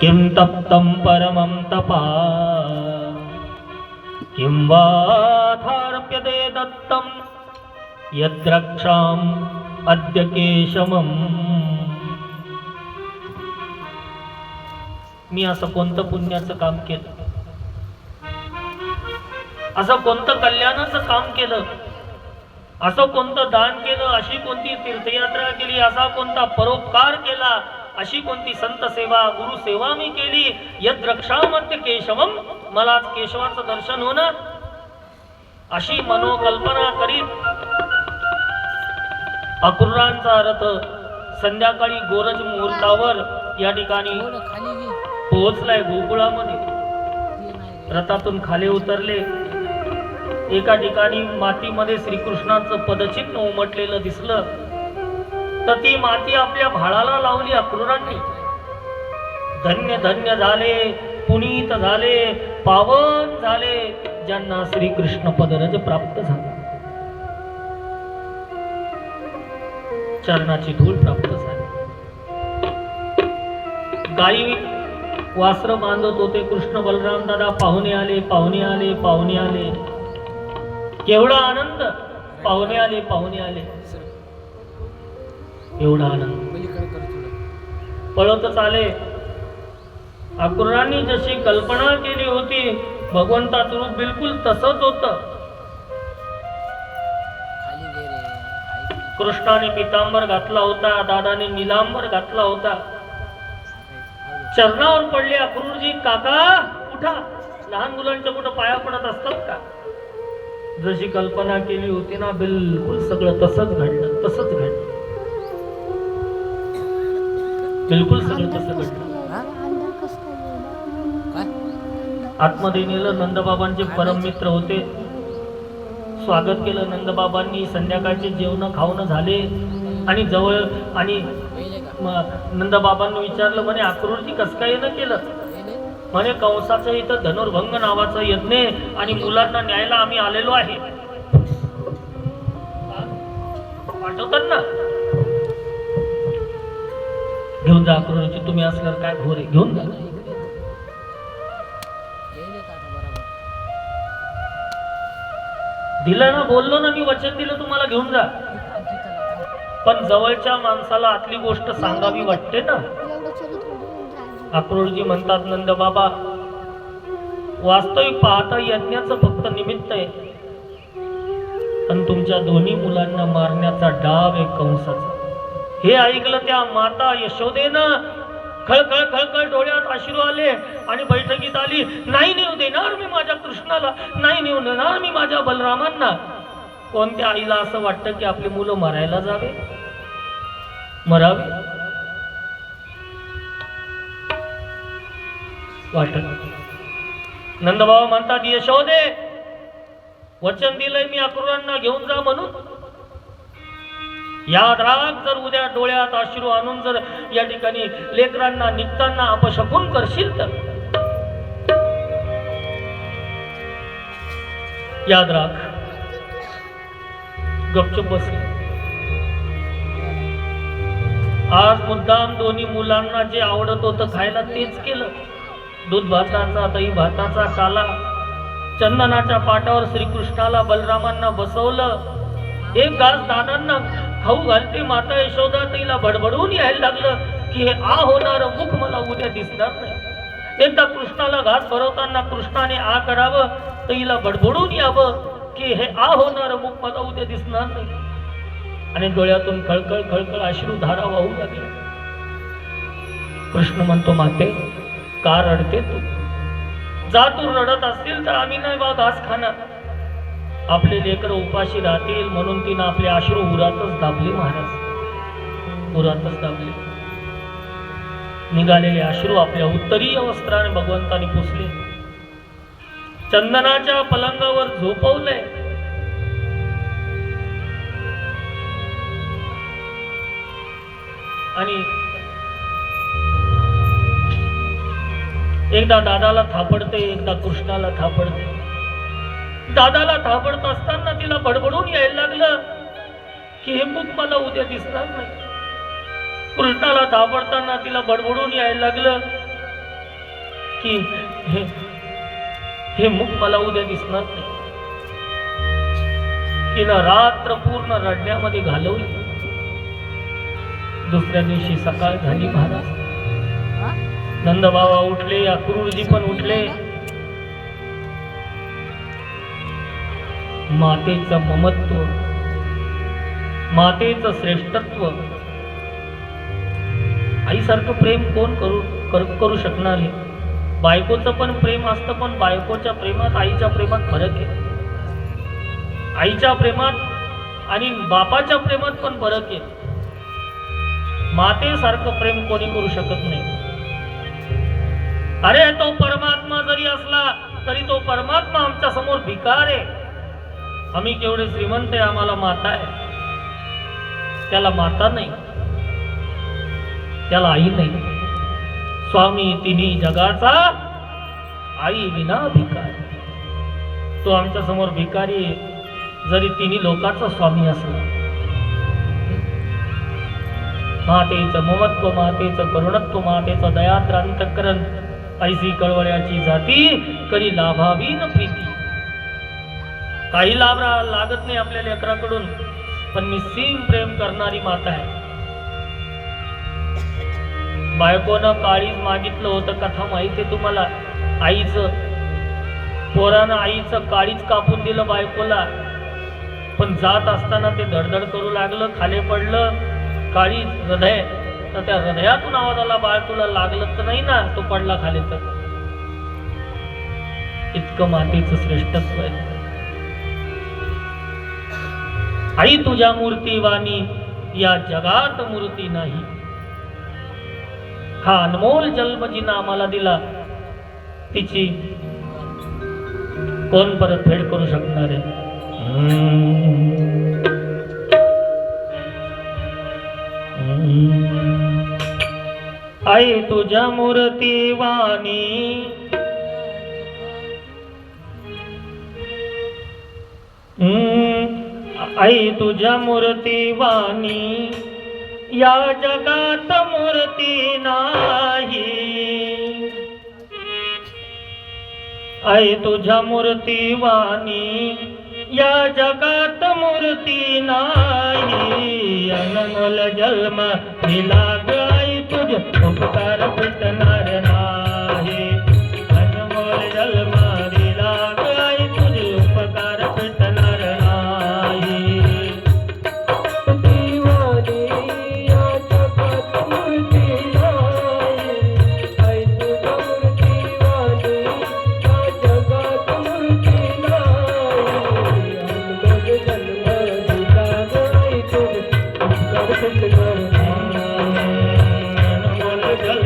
किं तप्तं परमं तपा किं वाथार्प्यते दत्तं यद्रक्षाम् अद्य केशवम्. मी असं कोणतं पुण्याचं काम केलं, असं कोणतं कल्याणाचं काम केलं, असं कोणतं दान केलं, अशी कोणती तीर्थयात्रा केली, असा कोणता परोपकार केला, अशी कोणती संत सेवा गुरु सेवा मी केली, यद रक्षामत्य केशवम, मला केशवाचं दर्शन होणं, अशी मनोकल्पना करीत अक्रूरांचा रथ संध्याकाळी गोरज मुहूर्तावर या ठिकाणी पोहोचलाय. गोकुळामध्ये रथातून खाली उतरले. एका ठिकाणी मातीमध्ये श्रीकृष्णाचं पदचिन्ह उमटलेलं दिसलं, तर ती माती आपल्या भाळाला लावली अक्रूरांनी. धन्य धन्य झाले, पुनीत झाले, पावन झाले ज्यांना श्रीकृष्ण पदरज प्राप्त झाला, चरणाची धूळ प्राप्त झाली. गाई वासर बांधत होते कृष्ण बलराम दादा. पाहुणे आले, पाहुणे आले, पाहुणे आले. केवढा आनंद, पाहुणे आले, पाहुणे आले, एवढा आनंद. पळतच आले. अक्रूरांनी जशी कल्पना केली होती भगवंताचं रूप बिलकुल तसंच होतं. कृष्णाने पितांबर घातला होता, दादाने निलांबर घातला होता. चरणावर पडले अक्रूरजी. काका उठा. लहान मुलांच्या कुठं पाया पडत असतात का? जशी कल्पना केली होती ना बिलकुल सगळं तसंच घडलं, तसंच घडलं, बिलकुल सगळं तसं घडलं. आतमध्ये नेलं. नंदबाबांचे परम मित्र होते. स्वागत केलं नंदबाबांनी. संध्याकाळचे जेवण खावणं झाले आणि जवळ आणि नंदबाबांनी विचारलं, म्हणे अक्रूरजी कसं काय न केलं? म्हणे कंसाचं इथं धनुर्भंग नावाचं यज्ञ आणि मुलांना न्यायला आम्ही आलेलो आहे. पाठवतात ना, घेऊन जा अक्रूरजी, तुम्ही असल्यावर काय घोर आहे, घेऊन जा. दिलं ना, बोललो ना, मी वचन दिलं तुम्हाला, घेऊन जा. पण जवळच्या माणसाला आतली गोष्ट सांगावी वाटते ना. अक्रूरजी म्हणतात, नंद बाबा वास्तविक पाहता यज्ञाचं फक्त निमित्त आहे, पण तुमच्या दोन्ही मुलांना मारण्याचा डाव आहे कंसाचा. हे ऐकलं त्या माता यशोदेनं खळखळ खळखळ डोळ्यात अश्रू आले आणि बैठकीत आली. नाही नेऊ देणार मी माझ्या कृष्णाला, नाही नेऊ देणार मी माझ्या बलरामांना. कोणत्या आईला असं वाटतं की आपली मुलं मरायला जावे, मरावे? वाटत. नंदबाबा म्हणतात, यशोदे वचन दिलंय मी अक्रूरांना घेऊन जा म्हणून. याद राख, जर उद्या डोळ्यात अश्रू आणून जर या ठिकाणी लेकरांना निघताना अपशकुन करशील तर याद राख. गपचूप बसले. आज मुद्दाम दोन्ही मुलांना जे आवडत होतं खायला तेच केलं. दूध भाताचा, दही भाताचा काला, चंदनाच्या पाटावर श्रीकृष्णाला बलरामांना बसवलं. एक घास दादांना खाऊ घालते माता यशोदा. तिला बडबडून यायला लागलं की हे आ होणार मुख मला उद्या दिसणार नाही. एकदा कृष्णाला घास भरवताना कृष्णाने आ करावं, तिला बडबडून यावं की हे आ होणार मुख मला उद्या दिसणार नाही. आणि डोळ्यातून खळखळ खळखळ अश्रू धारा वाहू लागल्या. कृष्ण म्हणतो, माते का रडते तू? जा, तू रडत असतील तर आम्ही नाही बा घास खाणार. आपले लेकर उपाशी राहतील म्हणून तिनं आपले अश्रू उरातच दाबले. महाराज उरातच दाबले. निघालेले अश्रू आपल्या उत्तरीय वस्त्राने भगवंताने पुसले. चंदनाच्या पलंगावर झोपवलंय. आणि एकदा दादाला थापडते, एकदा कृष्णाला थापडते. दादाला थापडत असताना तिला बडबडून यायला लागलं की हे मुख मला उद्या दिसणार नाही. कृष्णाला थापडताना तिला बडबडून यायला लागलं की हे मुख मला उद्या दिसणार नाही. तिनं रात्र पूर्ण रडण्यामध्ये घालवली. दुसऱ्या दिवशी सकाळ झाली. महाराज नंदबाबा उठले, अक्रूरजी पण उठले. मातेचं ममत्व, मातेचं श्रेष्ठत्व, आईसारखं प्रेम कोण करू शकणार आहे? बायकोचं पण प्रेम असतं, पण बायकोच्या प्रेमात आईच्या प्रेमात फरक आहे. आईच्या प्रेमात आणि बापाच्या प्रेमात पण फरक आहे. मातेसारखं प्रेम कोणी करू शकत नाही. अरे तो परमात्मा जरी असला तरी तो परमात्मा आमच्या समोर भिकार आहे. आम्ही केवढे श्रीमंत आहे, आम्हाला माता आहे. त्याला माता नाही, त्याला आई नाही. स्वामी तिन्ही जगाचा, आई विना भिकार. तो आमच्या समोर भिकारी आहे, जरी तिन्ही लोकांचा स्वामी असला. मातेचं ममत्व, मातेचं करुणत्व, मातेचं दयाद्र अंतःकरण, ऐसी कळवळ्याची जाती करी लाभावी न प्रीती. काही लाभ लागत नाही आपल्या लेकराकडून, पण निस्सीम प्रेम करणारी माता आहे. बायकोनं काळीज मागितलं होतं, कथा माहिती आहे तुम्हाला. आईचं पोरानं आईचं काळीज कापून दिलं बायकोला, पण जात असताना ते धडधड करू लागलं, खाली पडलं काळीज हृदय. तर त्या हृदयातून आवाज आला, बाळ तुला लागलं तर नाही ना? तो पडला खाली. तर इतकं मातेचं श्रेष्ठत्व आहे. आई तुझ्या मूर्तीवाणी या जगात मूर्ती नाही. हा अनमोल जन्म जिनं आम्हाला दिला, तिची कोण परतफेड करू शकणार आहे? आई तुझ्या मूर्तीवाणी आई तुझ्या मूर्तीवाणी या जगात मूर्ती नाही. आई तुझ्या मूर्तीवाणी या जगात मूर्ती नाही. अनमोल जन्म दिला ग आई, तुझे उपकार फिटणार नाही. अनमोल जन्म दिला ग आई, तुझे उपकार फिटणार नाही. जल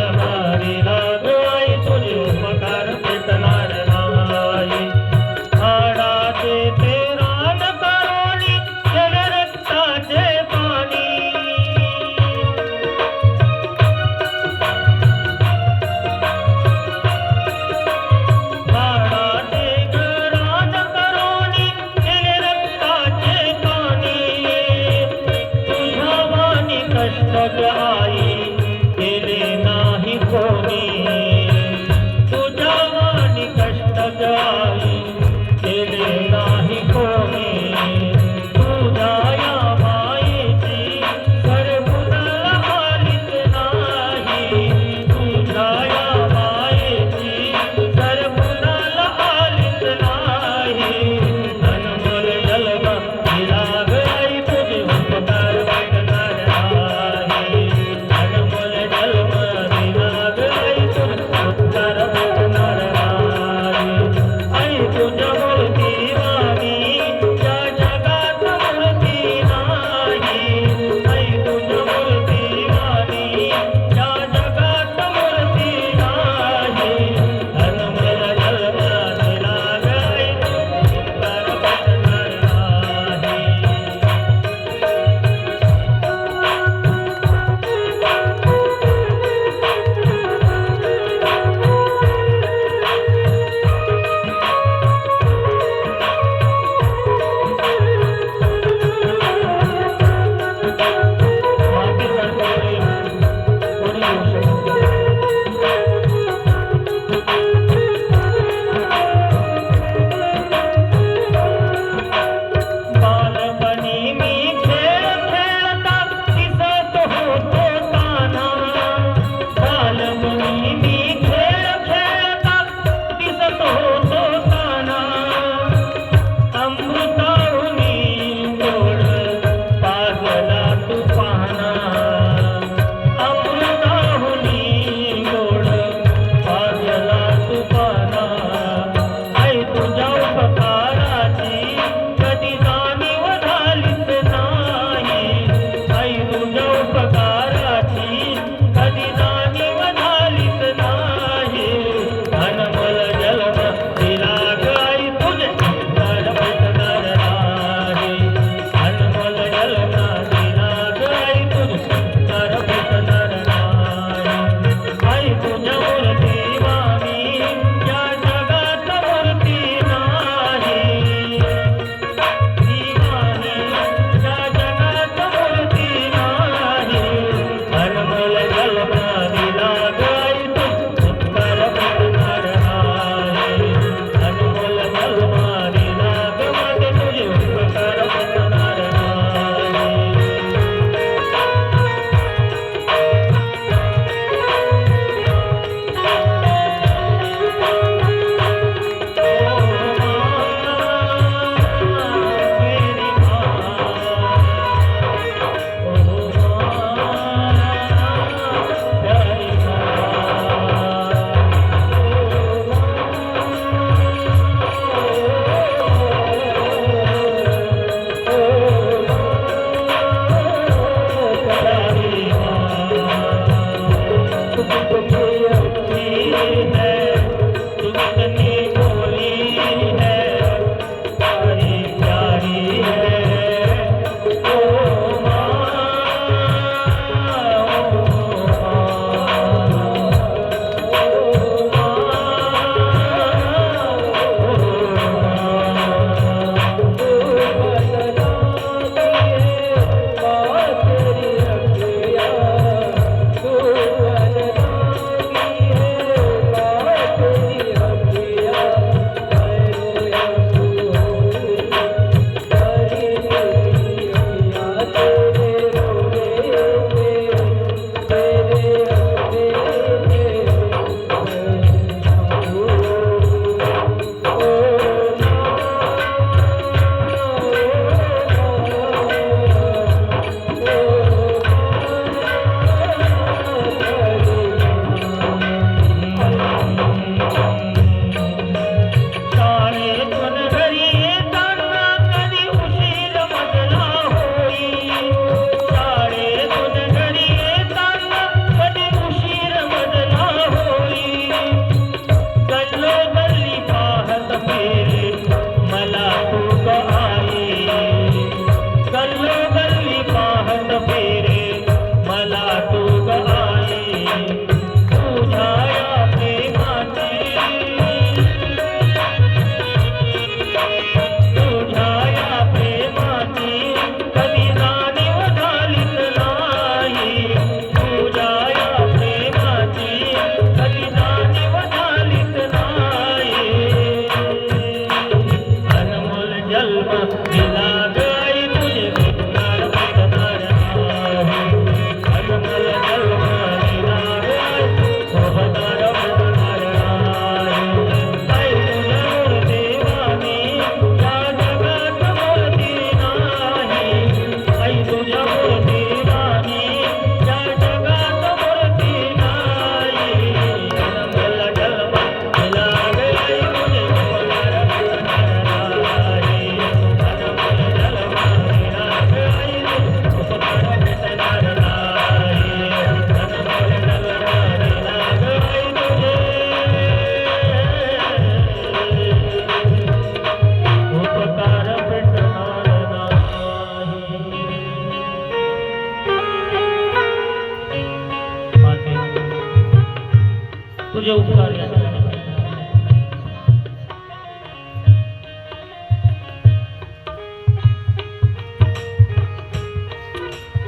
तुझे उपकार या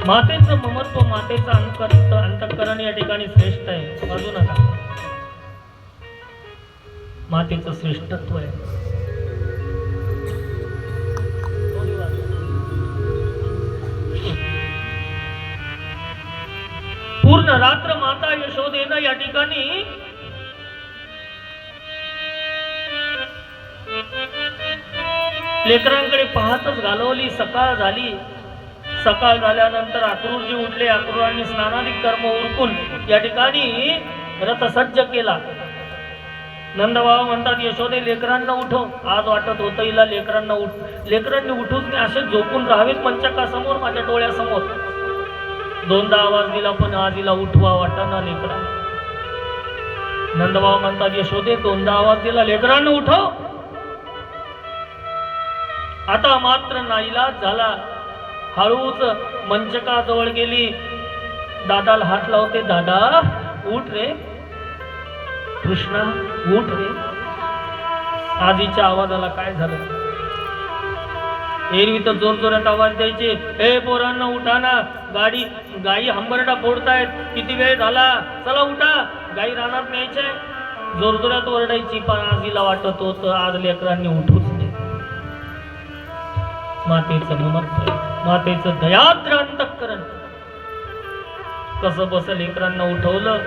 मातेचं ममत्व, मातेचं अंतःकरण या ठिकाणी श्रेष्ठ आहे. वाजू नका. मातेचं श्रेष्ठत्व आहे. पूर्ण रात्र माता यशोदेनं या ठिकाणी लेकरांकडे पाहतच घालवली. सकाळ झाली. सकाळ झाल्यानंतर अक्रूरजी उठले. अक्रूरांनी स्नानादिक कर्म उरकून या ठिकाणी रथ सज्ज केला. नंदबाबा म्हणतात, यशोदे लेकरांना उठव. आज वाटत होतं हिला लेकरांनी उठूच नाही, असे झोपून राहावेत पंचकासमोर, माझ्या डोळ्यासमोर. दोनदा आवाज दिला पण आज हिला उठवा वाटाना लेकरांना. नंदबाबा म्हणतात, यशोदे दोनदा आवाज दिला, लेकरांना उठव. आता मात्र नाईलाज झाला. हळूच मंचकाजवळ गेली. दादाला हात लावते. दादा उठ रे, कृष्णा उठ रे. आजीच्या आवाजाला काय झालं? एरवी तर जोर जोरात आवाज द्यायचे, हे पोरांना उठा ना, गाई हंबरडा फोडतायत, किती वेळ झाला, चला उठा, गाई रानात न्यायचे. जोर जोरात ओरडायची. पण आजीला वाटत होतं आज लेकरांनी उठूच नाही. मातेचं ममत्व, मातेचं दयाद्र अंतःकरण. कसं बस लेकरांना उठवलं,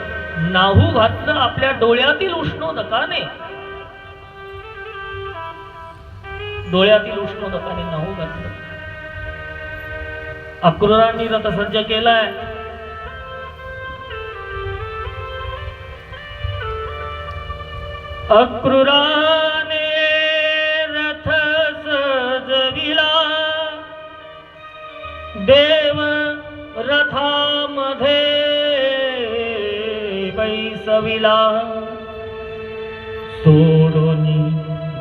नाहू घातलं आपल्या डोळ्यातील उष्णोदकाने. डोळ्यातील उष्णोदकाने नाहू घातलं. अक्रूरांनी रथ सज्ज केलाय. अक्रूराने रथ सजविला, देव रथामध्ये बैस सविला सोडून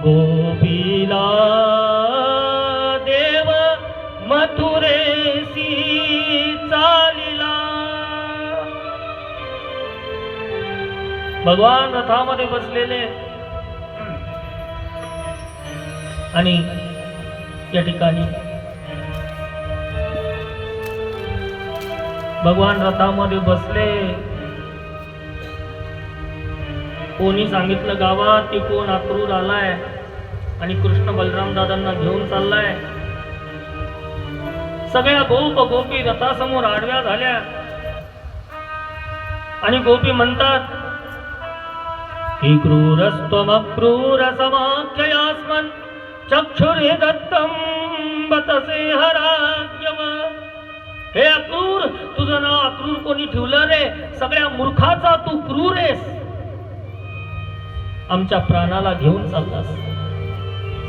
गोपीला देव मथुरेसी चालिला. भगवान रथामध्ये बसलेले आणि या ठिकाणी भगवान रथामध्ये बसले. कोणी सांगितलं गावात की कोण अक्रूर आलाय आणि कृष्ण बलराम दादांना घेऊन चाललाय. सगळ्या गोपी रथासमोर आडव्या झाल्या आणि गोपी म्हणतात की क्रूरस्त्वमक्रूर समाख्ययास्मन् चक्षुरे दत्तम बतसे हराज्यव. हे अक्रूर, तुझं नाव अक्रूर कोणी ठेवलं रे? सगळ्या मूर्खाचा तू क्रूर आहेस. आमच्या प्राणाला घेऊन चाललास.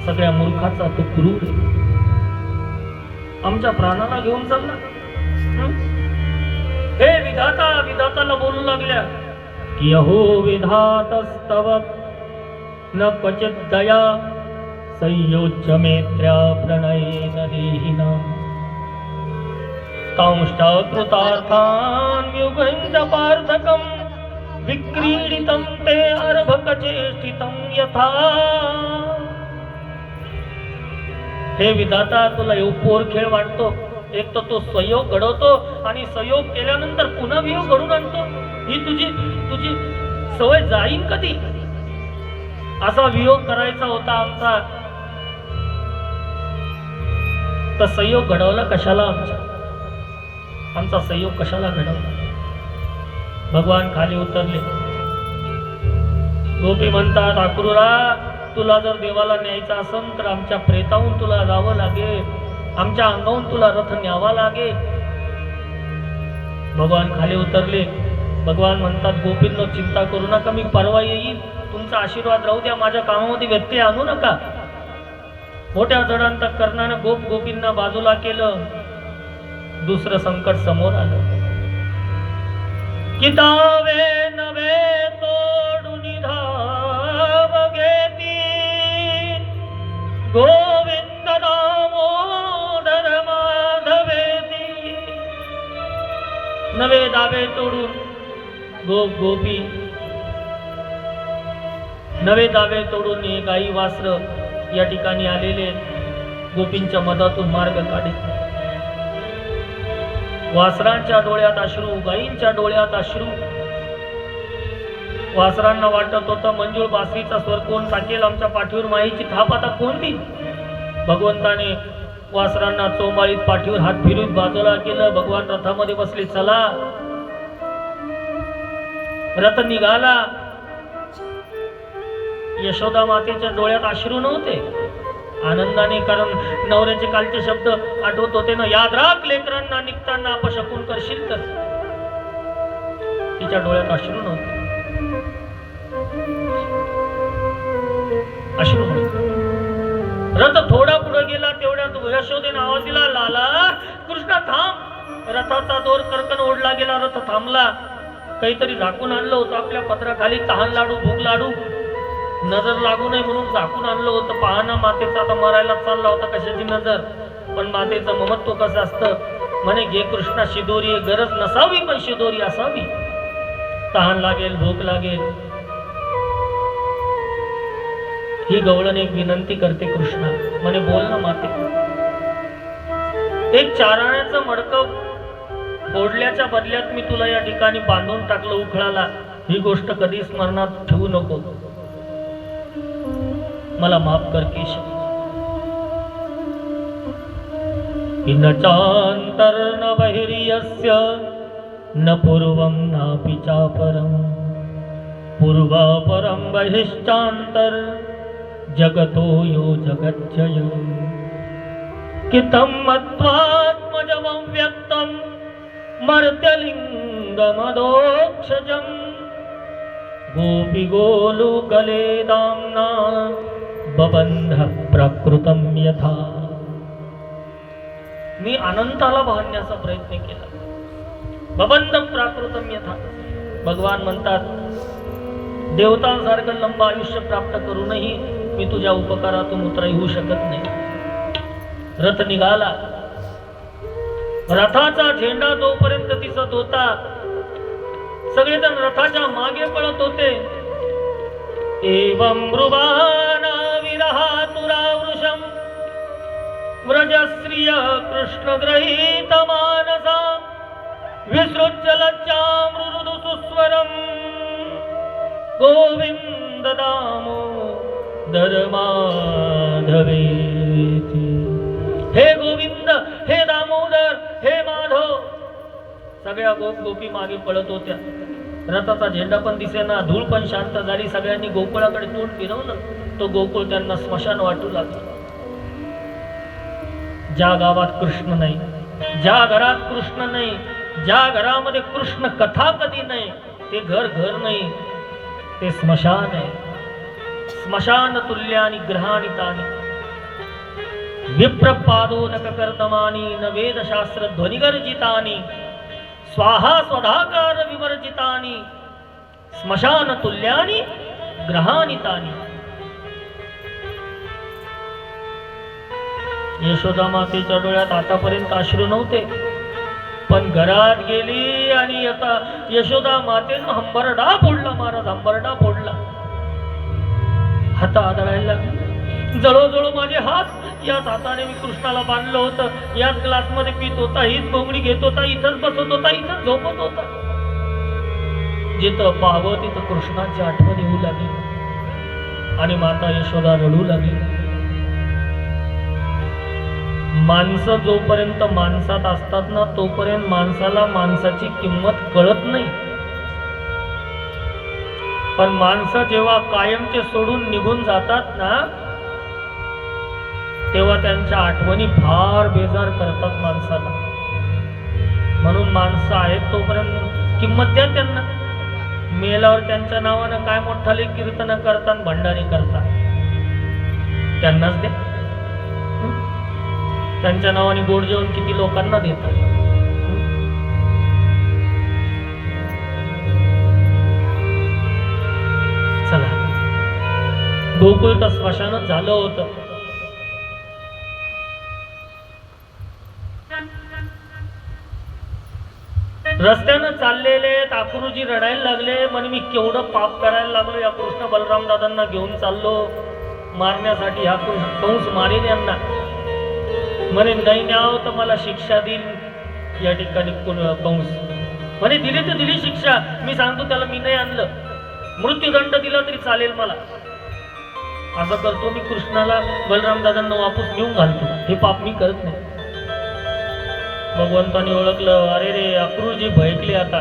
सगळ्या मूर्खाचा तू क्रूर आहे. आमच्या प्राणाला घेऊन चालला. हे विधाता, विधाताला बोलू लागल्या की अहो विधातस्तव न क्वचित दया संयोज्य मेत्र्या प्रणयेन देहिना तांष्टाकृतार्थान् युगञ्च पार्थकम् विक्रीडितं ते अर्भकचेष्टितं यथा. हे विधाता, तुला पोर खेळ वाटतो. एक तर तो संयोग घडवतो आणि संयोग केल्यानंतर पुन्हा वियोग घडून आणतो. ही तुझी सवय जाईन कधी? असा वियोग करायचा होता आमचा, तर संयोग घडवला कशाला? आमचा संयोग कशाला घडवला? भगवान खाली उतरले. गोपी म्हणतात अक्रूरा, तुला जर देवाला न्यायचा असेल तर आमच्या प्रेताहून तुला जावं लागेल. आमच्या अंगाहून तुला रथ न्यावा लागेल. भगवान खाली उतरले. भगवान म्हणतात गोपींनो, चिंता करू नका, मी परवा येईल. तुमचा आशीर्वाद राहू द्या. माझ्या कामामध्ये व्यत्यय आणू नका. मोठ्या जडांतकरणाने गोपींना बाजूला केलं. दुसरं संकट समोर आलं की दावे नवे तोडून धाव घेती गोविंद दामोदर माधवेती. नवे दावे तोडून गोपी नवे दावे तोडून गाई वासर या ठिकाणी आलेले गोपींच्या मधातून मार्ग काढित. वासरांच्या डोळ्यात अश्रू, गायींच्या डोळ्यात अश्रू. वासरांना वाटत होतं मंजूळ बासरीचा स्वर कोण टाकेल आमच्या पाठीवर, माईची थाप आता कोण देईल. भगवंताने वासरांना चोंबाळीत पाठीवर हात फिरवून बाजूला केलं. भगवान रथामध्ये बसले. चला, रथ निघाला. यशोदा मातेच्या डोळ्यात अश्रू नव्हते, आनंदाने, कारण नवऱ्याचे कालचे शब्द आठवत होते ना, याद राख लेकरांना निघताना अपशकुन करशील तर. तिच्या डोळ्यात अश्रू नव्हते, अश्रू नव्हते. रथ थोडा पुढे गेला तेवढ्यात यशोदेने आवाज दिला, लाला कृष्णा थांब. रथाचा दोर करकन ओढला गेला. रथ थांबला. काहीतरी झाकून आणलं होतं आपल्या पत्राखाली, तहान लाडू, भूक लाडू, नजर लागू नये म्हणून झाकून आणलं होतं. पाहणा मातेचा आता मरायला चालला होता. कशाची नजर? पण मातेचं ममत्व कसं असतं. म्हणे घे कृष्णा शिदोरी, गरज नसावी पण शिदोरी असावी. तहान लागेल, भूक लागेल. ही गवळण एक विनंती करते कृष्णा. म्हणे बोल ना माते. एक चाराण्याचं मडकं फोडल्याच्या बदल्यात मी तुला या ठिकाणी बांधून टाकलं उखळाला. ही गोष्ट कधी स्मरणात ठेवू नको. मला माफ कर केशव. न चांतर न बहिर्यस्य न पूर्वं नापि चापरं पूर्वापरं बहिश्चान्तर जगतो यो जगज्जय. कितं मत्वात्मजमं व्यक्तं मर्त्यलिङ्गमदोक्षजं गोपी गोलुकले दाम्ना बबंध प्रकृतं यथा. मी अनंताला बांधण्याचा प्रयत्न केला. बबंध प्राकृतं यथा. भगवान म्हणतात देवतांसारखं लंब आयुष्य प्राप्त करूनही मी तुझ्या उपकारातून उतराई होऊ शकत नाही। रथ निघाला, रथाचा झेंडा जोपर्यंत दिसत होता सगळेजण रथाच्या मागे पळत होते। एवं ब्रुवाण विरहातुरावृषं व्रजश्रिय कृष्ण ग्रहीत मानसा विसृज्य लज्जामृदु सुस्वरं गोविंद दामोदर माधवेति। हे गोविंद, हे दामोदर, हे माधव, सगळ्या गोपी मागे पळत होत्या। रथाचा झेंडा पण दिसेना, धूळ पण शांत झाली। सगळ्यांनी गोकुळाकडे तोंड फिरवलं, तो गोकुळ त्यांना स्मशान वाटू लागला। ज्या गावात कृष्ण नाही, ज्या घरात कृष्ण नाही, ज्या घरामध्ये कृष्ण कथा कधी नाही, ते घर घर नाही, ते स्मशान आहे। स्मशान तुल्यानी ग्रहाणी तानी विप्रपादोदक कर्तमानी न वेदशास्त्र ध्वनिगर्जितानी स्वाहा स्वधाकार विवर्जितानी स्मशान तुल्यानी ग्रहाणी तानी। यशोदा मातेच्या डोळ्यात आतापर्यंत अश्रू नव्हते, पण घरात गेली आणि आता यशोदा मातेनं हंबरडा फोडला, महाराज हंबरडा फोडला। हात आदळायला लागले, जळोजळो माझे हात, याच हाताने मी कृष्णाला बांधलं होतं, याच ग्लासमध्ये पित होता, हीच घोंगडी घेत होता, इथंच बसत होता, इथंच झोपत होता। जिथं पाहावं तिथं कृष्णाची आठवण येऊ लागली आणि माता यशोदा रडू लागली। माणसं जोपर्यंत माणसात असतात ना, तोपर्यंत माणसाला माणसाची किंमत कळत नाही, पण माणसं जेव्हा कायमचे सोडून निघून जातात ना, तेव्हा त्यांच्या आठवणी फार बेजार करतात माणसाला। म्हणून माणसं आहेत तोपर्यंत किंमत द्या त्यांना, मेल्यावर त्यांच्या नावानं काय मोठाले कीर्तन करतात, भंडारी करतात, त्यांनाच द्या। त्यांच्या नावाने गोड जेवण किती लोकांना देतात। चला, गोकुळ तर स्मशानच झालं होतं। रस्त्यानं चाललेले अक्रूजी रडायला लागले, म्हणे मी केवढं पाप करायला लागलो, या कृष्ण बलराम दादांना घेऊन चाललो मारण्यासाठी, हा कंस मारेन यांना, म्हणे नाही न्याव तर मला शिक्षा देईल। या ठिकाणी कंस म्हणे दिली तर दिली शिक्षा, मी सांगतो त्याला मी नाही आणलं, मृत्यूदंड दिला तरी चालेल मला, असं करतो मी कृष्णाला बलराम दादांना वापस नेऊन घालतो, हे पाप मी करत नाही। भगवंतांनी ओळखलं, अरे रे अक्रूरजी भयकले, आता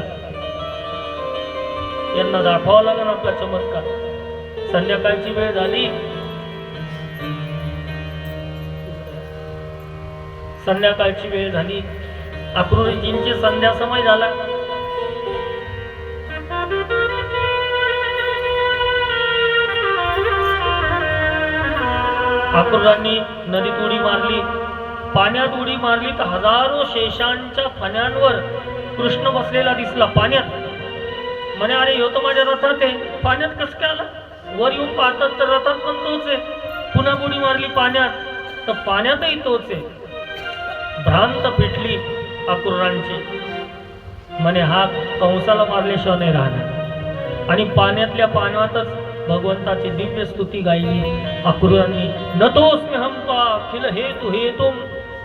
यांना दाखवावं लागेल आपला चमत्कार। संध्याकाळची वेळ झाली, संध्याकाळची वेळ झाली, अक्रूरजींची संध्या समय झाला। अक्रूरांनी नदीत उडी मारली, पाण्यात उडी मारली तर हजारो शेषांच्या फण्यांवर कृष्ण बसलेला दिसला पाण्यात। म्हणे अरे ह्यो तर माझ्या रथात आहे, पाण्यात कसं काय आला? वर येऊन पाहतात तर रथात पण तोच आहे, पुन्हा उडी मारली पाण्यात तर पाण्यातही तोच आहे। भ्रांत पेटली अक्रूरांची, म्हणे हा कंसाला मारल्याशिवाय नाही राहणार, आणि पाण्यातल्या पाण्यातच भगवंताची दिव्य स्तुती गायली अक्रूरांनी। नतोस्म्यहं अखिल हेतु हेतुम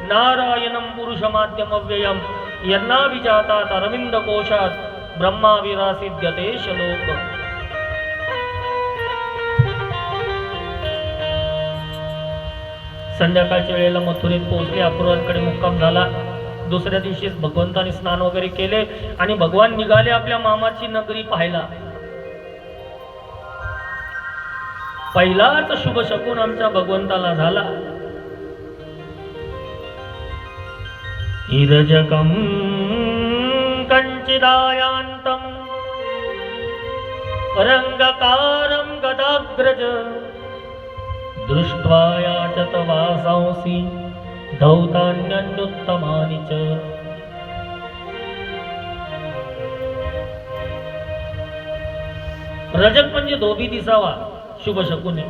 नारायणं पुरुषमाद्यमव्ययं यन्ना विजातात अरविंद कोशात ब्रह्मा विरासिद्यते श्लोक। संध्याकाळच्या वेळेला मथुरेत पोहोचले, अक्रूरांकडे मुक्काम झाला। दुसऱ्या दिवशीच भगवंतांनी स्नान वगैरे केले आणि भगवान निघाले आपल्या मामाची नगरी पाहायला। पहिलाच शुभ शकून आमच्या भगवंताला झाला। इरजकं कंचिदायांतं रंगकारं गदाग्रज दृष्ट्वा याचत वासांसि धौतान्यन्युत्तमानि च। रजक म्हणजे धोबी दिसावा, शुभ शकुनी.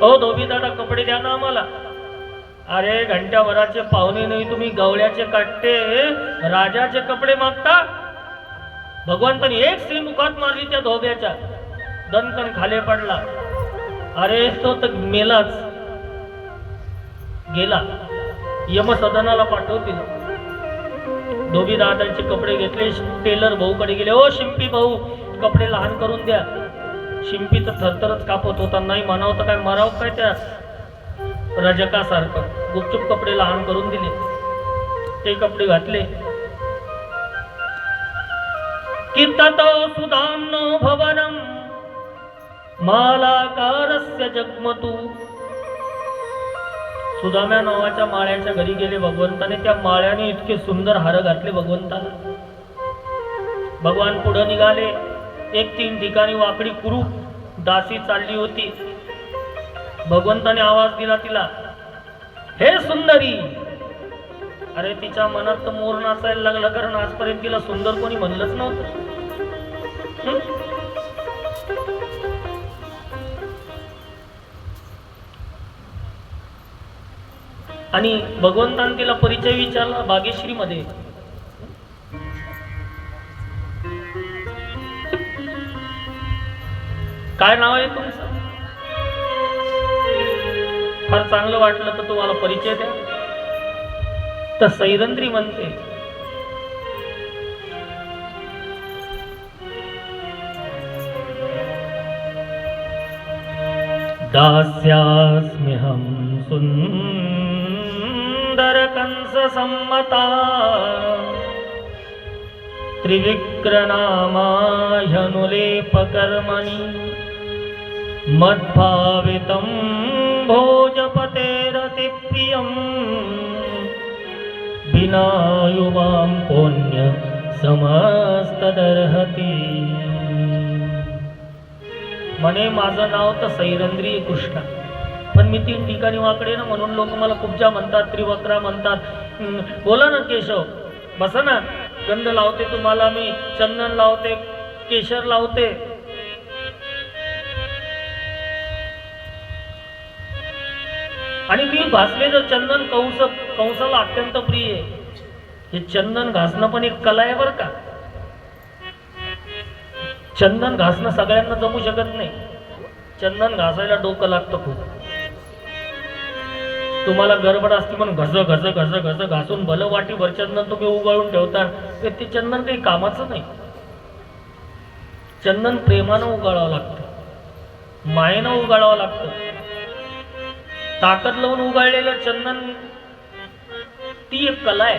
ओ धोबी दादा कपडे द्या ना आम्हाला. अरे घंट्याभराचे पाहुणे नाही तुम्ही गवळ्याचे काटते राजाचे कपडे मागता. भगवंतानी एक स्त्री मुखात मारली त्या धोब्याच्या, दणकन खाली पडला. अरे तो तर मेलाच, गेला. यमसदनाला पाठवतील. धोबी दादांचे कपडे घेतले, टेलर भाऊकडे गेले. ओ शिंपी भाऊ कपडे लहान करून द्या. शिंपी तर थरथरच कापत होता, नाही म्हणावं तर काय मराव काय त्या रजकासारखं. गुपचूप कपडे लहान करून दिले, ते कपडे घातले. की ततो सुदाम्नो भवनम मालाकारस्य जगमतु. सुदाम्या नावाच्या माळ्याच्या घरी गेले भगवंताने. त्या माळ्याने इतके सुंदर हार घातले भगवंताला. भगवान पुढे निघाले. एक 3 ठिकाणी वाकडी कुरूप दासी चालली होती. भगवंताने आवाज दिला तिला, हे सुंदरी. अरे तिच्या मनात तर मोर नाचायला लागला, कारण आजपर्यंत तिला सुंदर कोणी म्हणलंच नव्हतं. आणि भगवंताने तिला परिचय विचारला बागेश्री मध्ये. काय नाव आहे तुमचं? फार चांगलं वाटलं तर तुम्हाला परिचय द्या. तर सैरंद्री म्हणते, दास्यास्म्यहं सुंदर कंस सम्मता त्रिविक्रनामाह्यनुलेपकर्मणि मद्भावितं भोजपतेरतिप्रियं विना युवां पुण्य समस्तदर्हति. म्हणे माझं नाव तर सैरंद्री कृष्ण, पण मी 3 ठिकाणी वाकडे ना, म्हणून लोक मला कुब्जा म्हणतात, त्रिवक्रा म्हणतात. बोला ना केशव, बसा ना, गंध लावते तुम्हाला मी, चंदन लावते, केशर लावते. आणि मी घासलेलं चंदन कंसाला अत्यंत प्रिय आहे. हे चंदन घासणं पण एक कला आहे बरं का. चंदन घासणं सगळ्यांना जमू शकत नाही. चंदन घासायला डोकं लागतं खूप. तुम्हाला गडबड असते म्हणून घस घस घस घस घासून भलं वाटीभर चंदन तुम्ही उगाळून ठेवता, तर ते चंदन काही कामाचं नाही. चंदन प्रेमानं उगाळावं लागतं, मायेनं उगाळावं लागतं. ताकद लावून उगाळलेलं चंदन ती एक कला आहे.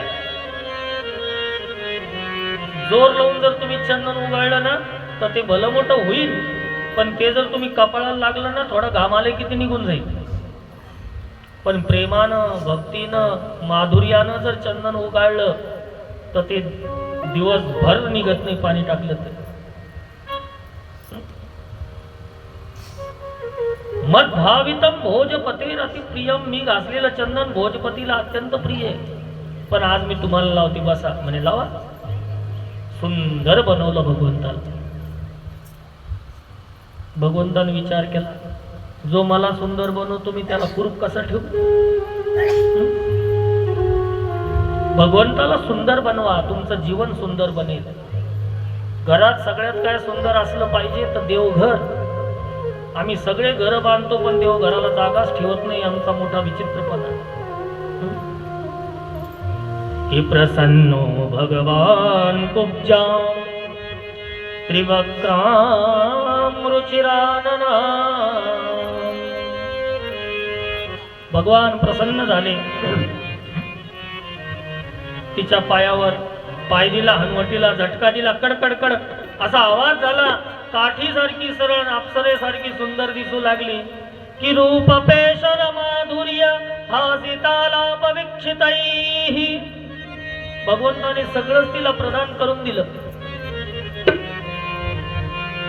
जोर लावून जर तुम्ही चंदन उगाळलं ना तर ते भलं मोठं होईल, पण ते जर तुम्ही कपाळाला लागलं ना, थोडा घाम आले की ते निघून जाईल. पण प्रेमानं, भक्तीनं, माधुर्यानं जर चंदन उगाळलं तर ते दिवसभर निघत नाही पाणी टाकलं तर. मद्भावितम भोजपतेर अतिप्रियम. मी घासलेलं चंदन भोजपतीला अत्यंत प्रिय आहे, पण आज मी तुम्हाला लावते, बसा. म्हणे लावा. सुंदर बनवलं भगवंताला. भगवंताने विचार केला, जो मला सुंदर बनवतो मी त्याला कुरूप कसं ठेवू? भगवंताला सुंदर बनवा, तुमचं जीवन सुंदर बनेल. घरात सगळ्यात काय सुंदर असलं पाहिजे तर देवघर. आम्ही सगळे घर बांधतो पण देवघराला जागाच ठेवत नाही, आमचा मोठा विचित्रपणा. हे प्रसन्नो भगवान कुब्जा त्रिवक्राम रुचिरानना. भगवान प्रसन्न झाले. तिच्या पायावर पाय दिला, हनवटीला झटका दिला, कडकडकड असा आवाज झाला. काठीसारखी सरळ अप्सरेसारखी सुंदर दिसू लागली. की रूप पेशर माधुर्य हासितालाप विक्षितैः. भगवंताने सगळंच तिला प्रदान करून दिलं.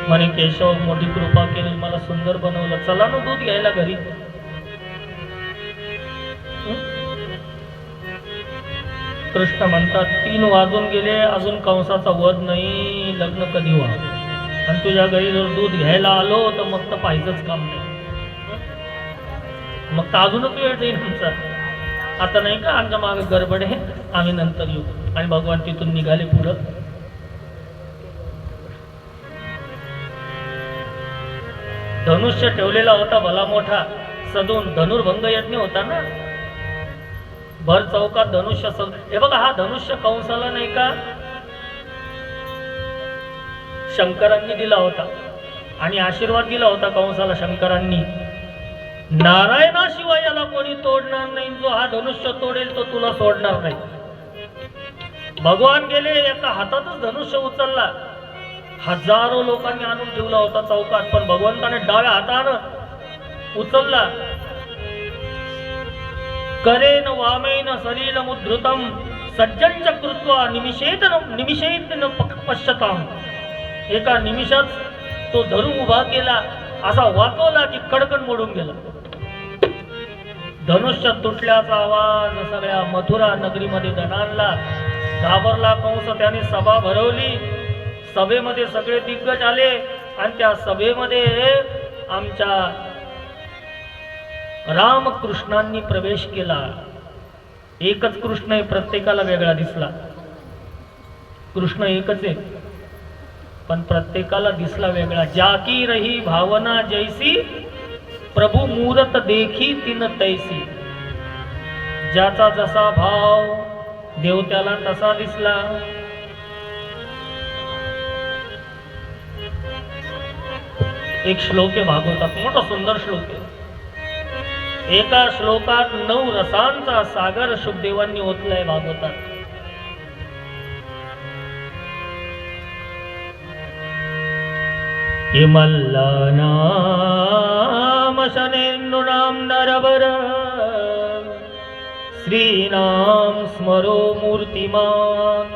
म्हणे केशव मोठी कृपा केली, मला सुंदर बनवलं, चला ना दूध घ्यायला घरी. कृष्ण म्हणतात 3 वाजून गेले, अजून कंसाचा वध नाही, लग्न कधी व्हावं? आणि तुझ्या घरी जर दूध घ्यायला आलो तर मग तर पाहिजंच काम नाही, मग तर अजूनच वेळ जाईल आमचा. आता नाही का आमच्या मागे गडबड आहे, आम्ही नंतर येऊ. आणि भगवान तिथून निघाले पुढं. धनुष्य ठेवलेला होता भला मोठा सदून, धनुर्भंग यज्ञ होता ना, भर चौकात धनुष्य हे बघा, हा धनुष्य कंसाला नाही का शंकरांनी दिला होता आणि आशीर्वाद दिला होता कंसाला शंकरांनी, नारायणाशिवाय याला कोणी तोडणार नाही, जो हा धनुष्य तोडेल तो तुला सोडणार नाही. भगवान गेले, एका हातातच धनुष्य उचलला. हजारो लोकांनी आणून ठेवला होता चौकात, पण भगवंताने डाव्या हातानं उचलला. करेन वामेन सलील मुद्रुतम सज्जंच कृत्वा निमिषेत न पश्यताम. एका निमिषात तो धरून उभा केला, असा वाकवला की कडकन मोडून गेला. धनुष्य तुटल्याचा आवाज सगळ्या मथुरा नगरीमध्ये दणाणला. घाबरला कंस, त्याने सभा भरवली. सभेमध्ये सगळे दिग्गज आले आणि त्या सभेमध्ये आमच्या रामकृष्णांनी प्रवेश केला. एकच कृष्ण आहे, प्रत्येकाला वेगळा दिसला. कृष्ण एकच आहे पण प्रत्येकाला दिसला वेगळा. जाकी रही भावना जैसी प्रभू मूरत देखी तिन तैसी. ज्याचा जसा भाव देव त्याला तसा दिसला. एक श्लोक आहे भागवतात, मोठा सुंदर श्लोक आहे. एका श्लोकात 9 रसांचा सागर शुभदेवांनी ओतलाय भागवतात. मल्ला नाम शनेन्दुनाम नरवर श्रीनाम स्मरो मूर्तिमान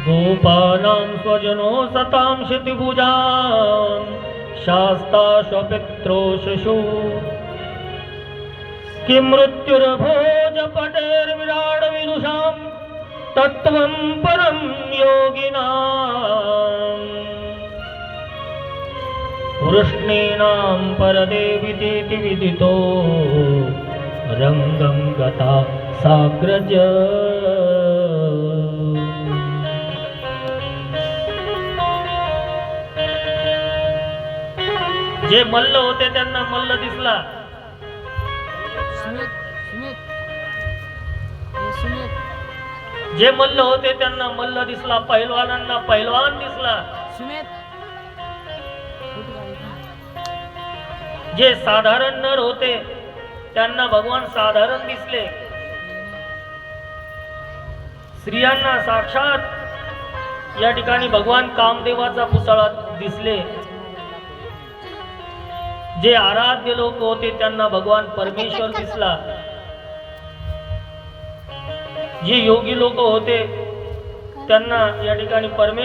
गोपानां स्वजनो सतां क्षितिभुजां शास्ता स्वपित्रो शशु किं मृत्युर्भोज पटेर्विराड विदुषां तत्त्वं परं योगिनां वृष्णीनां परदेवितेति विदितो रंगं गता साग्रज. जे मल्ल होते त्यांना मल्ल दिसला. जे मल्ल होते त्यांना मल्ल दिसला. पैलवानांना पैलवान दिसला. जे साधारण नर होते त्यांना भगवान साधारण दिसले. स्त्रियांना साक्षात या ठिकाणी भगवान कामदेवाचा पुतळा दिसले. जे आराध्य लोक होते त्यांना भगवान परमेश्वर दिसला. जे योगी लोक होते त्यांना या ठिकाणी परमेश्वर